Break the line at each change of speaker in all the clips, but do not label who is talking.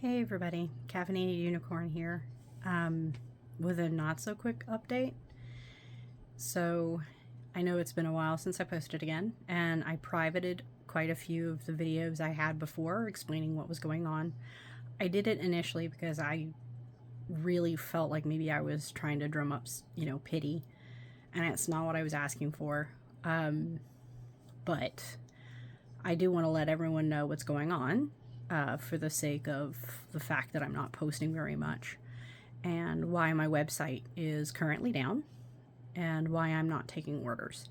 Hey everybody, Caffeinated Unicorn here, with a not so quick update. So I know it's been a while since I posted again, and I privated quite a few of the videos I had before explaining what was going on. I did it initially because I really felt like maybe I was trying to drum up, pity, and it's not what I was asking for. But I do want to let everyone know what's going on. For the sake of the fact that I'm not posting very much, and why my website is currently down, and why I'm not taking orders.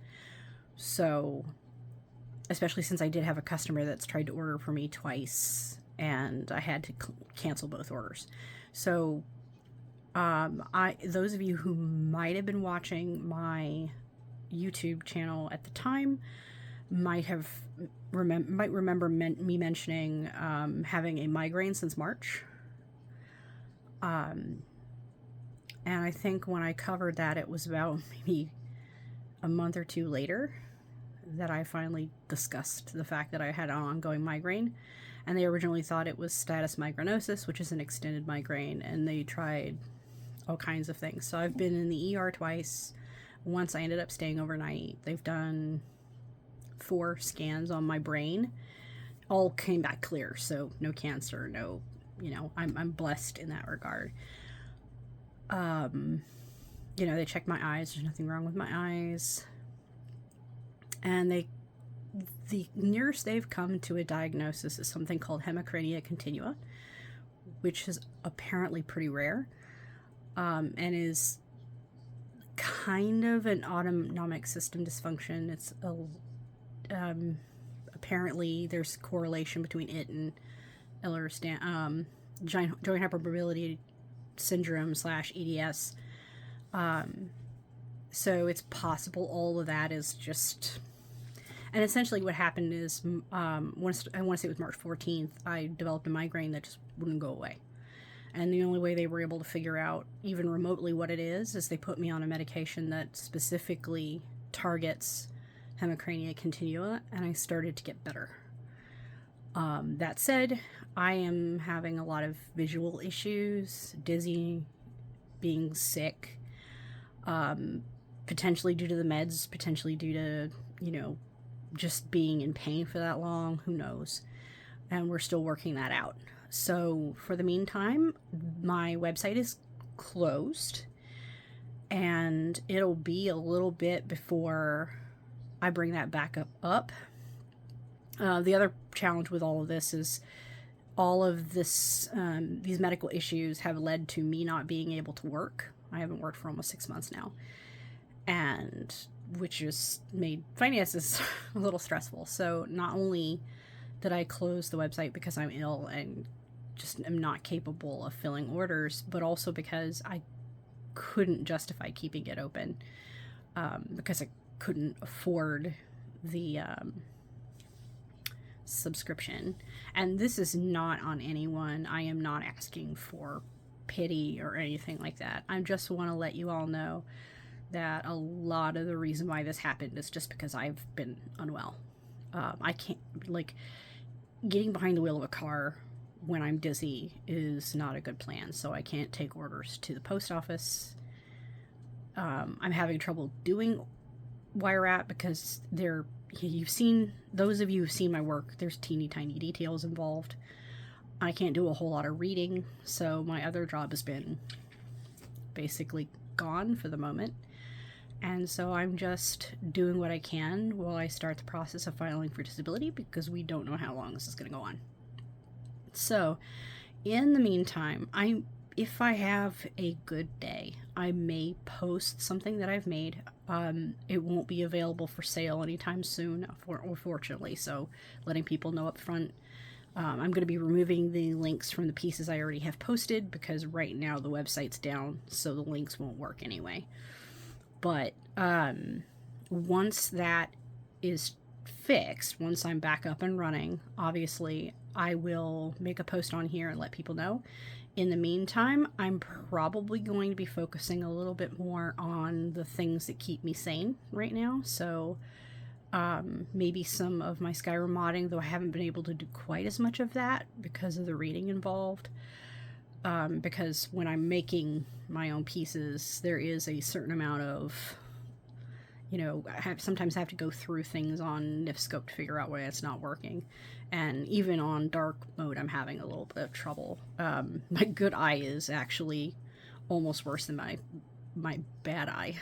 So, especially since I did have a customer that's tried to order for me twice, and I had to cancel both orders. So, those of you who might have been watching my YouTube channel at the time might remember me mentioning having a migraine since March. And I think when I covered that, it was about maybe a month or two later that I finally discussed the fact that I had an ongoing migraine. And they originally thought it was status migrainosus, which is an extended migraine, and they tried all kinds of things. So I've been in the ER twice. Once I ended up staying overnight. They've done 4 scans on my brain. All came back clear, so no cancer, no, I'm blessed in that regard. They checked my eyes. There's nothing wrong with my eyes. And the nearest they've come to a diagnosis is something called hemicrania continua, which is apparently pretty rare, and is kind of an autonomic system dysfunction. It's apparently there's correlation between it and joint hypermobility syndrome / EDS. So it's possible all of that is just... And essentially what happened is, I want to say it was March 14th, I developed a migraine that just wouldn't go away. And the only way they were able to figure out even remotely what it is they put me on a medication that specifically targets hemicrania continua, and I started to get better. That said, I am having a lot of visual issues, dizzy, being sick, potentially due to the meds, potentially due to, just being in pain for that long, who knows. And we're still working that out. So for the meantime, my website is closed, and it'll be a little bit before I bring that back up. The other challenge with all of this is all of this, these medical issues have led to me not being able to work. I haven't worked for almost 6 months now, and which just made finances a little stressful. So not only did I close the website because I'm ill and just am not capable of filling orders, but also because I couldn't justify keeping it open, because I couldn't afford the subscription. And this is not on anyone. I am not asking for pity or anything like that. I just want to let you all know that a lot of the reason why this happened is just because I've been unwell. I can't, getting behind the wheel of a car when I'm dizzy is not a good plan. So I can't take orders to the post office. I'm having trouble doing wire wrap because those of you who've seen my work, there's teeny tiny details involved. I can't do a whole lot of reading, so my other job has been basically gone for the moment. And so I'm just doing what I can while I start the process of filing for disability, because we don't know how long this is going to go on. So in the meantime, if I have a good day, I may post something that I've made. It won't be available for sale anytime soon, unfortunately, so letting people know up front. I'm going to be removing the links from the pieces I already have posted, because right now the website's down, so the links won't work anyway. But once that is fixed, once I'm back up and running, obviously I will make a post on here and let people know. In the meantime, I'm probably going to be focusing a little bit more on the things that keep me sane right now. So Maybe some of my Skyrim modding, though I haven't been able to do quite as much of that because of the reading involved. Because when I'm making my own pieces, there is a certain amount of, I sometimes have to go through things on Nifscope to figure out why it's not working. And even on dark mode, I'm having a little bit of trouble. My good eye is actually almost worse than my bad eye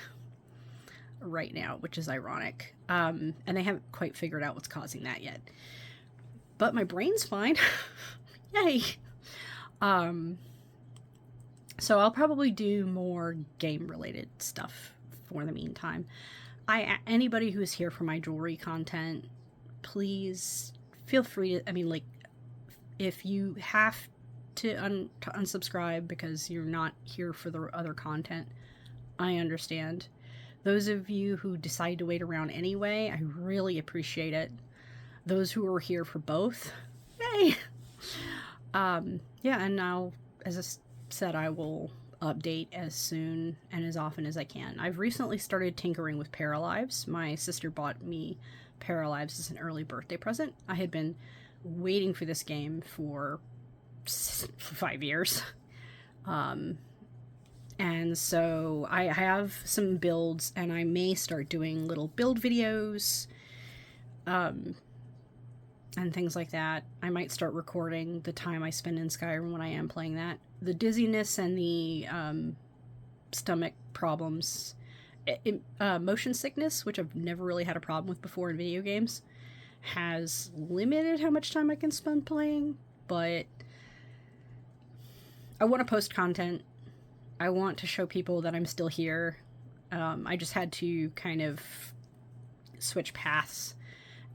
right now, which is ironic. And they haven't quite figured out what's causing that yet. But my brain's fine. Yay! So I'll probably do more game-related stuff for the meantime. Anybody who's here for my jewelry content, please feel free to, if you have to unsubscribe because you're not here for the other content, I understand. Those of you who decide to wait around anyway, I really appreciate it. Those who are here for both, yay! Yeah, and now, as I said, I will update as soon and as often as I can. I've recently started tinkering with Paralives. My sister bought me Paralives as an early birthday present. I had been waiting for this game for 5 years. And so I have some builds, and I may start doing little build videos, and things like that. I might start recording the time I spend in Skyrim when I am playing that. The dizziness and the stomach problems, motion sickness, which I've never really had a problem with before in video games, has limited how much time I can spend playing, but I want to post content. I want to show people that I'm still here. I just had to kind of switch paths,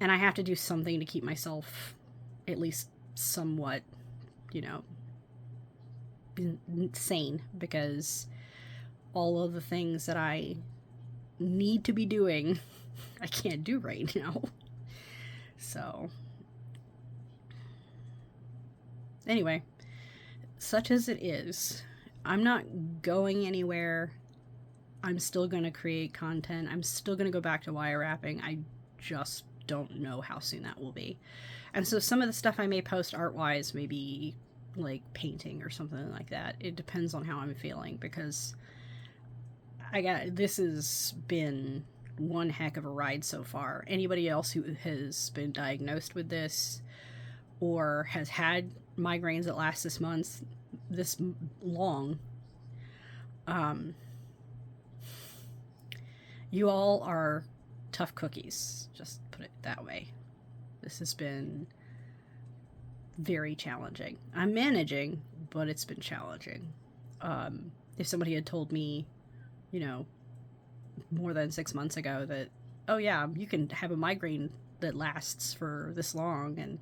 and I have to do something to keep myself at least somewhat, sane, because all of the things that I need to be doing, I can't do right now. So, anyway, such as it is, I'm not going anywhere. I'm still going to create content. I'm still going to go back to wire wrapping. I just don't know how soon that will be. And so some of the stuff I may post art-wise may be like painting or something like that. It depends on how I'm feeling, because this has been one heck of a ride so far. Anybody else who has been diagnosed with this or has had migraines that last this long, you all are tough cookies, just put it that way. This has been very challenging. I'm managing, but it's been challenging. If somebody had told me, more than 6 months ago that, oh yeah, you can have a migraine that lasts for this long and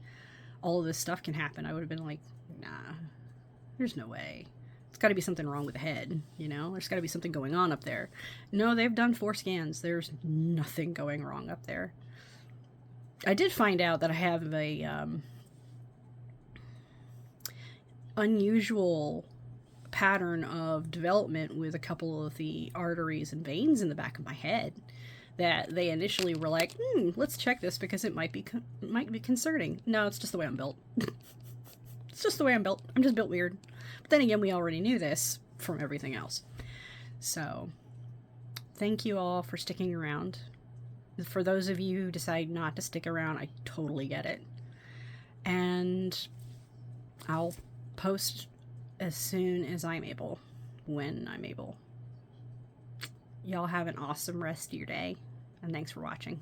all of this stuff can happen, I would have been like, nah, there's no way. It's got to be something wrong with the head, There's got to be something going on up there. No, they've done 4 scans. There's nothing going wrong up there. I did find out that I have a unusual pattern of development with a couple of the arteries and veins in the back of my head that they initially were like, let's check this because it might be concerning. No, it's just the way I'm built. It's just the way I'm built. I'm just built weird. But then again, we already knew this from everything else. So, thank you all for sticking around. For those of you who decide not to stick around, I totally get it. And I'll post as soon as I'm able, when I'm able. Y'all have an awesome rest of your day, and thanks for watching.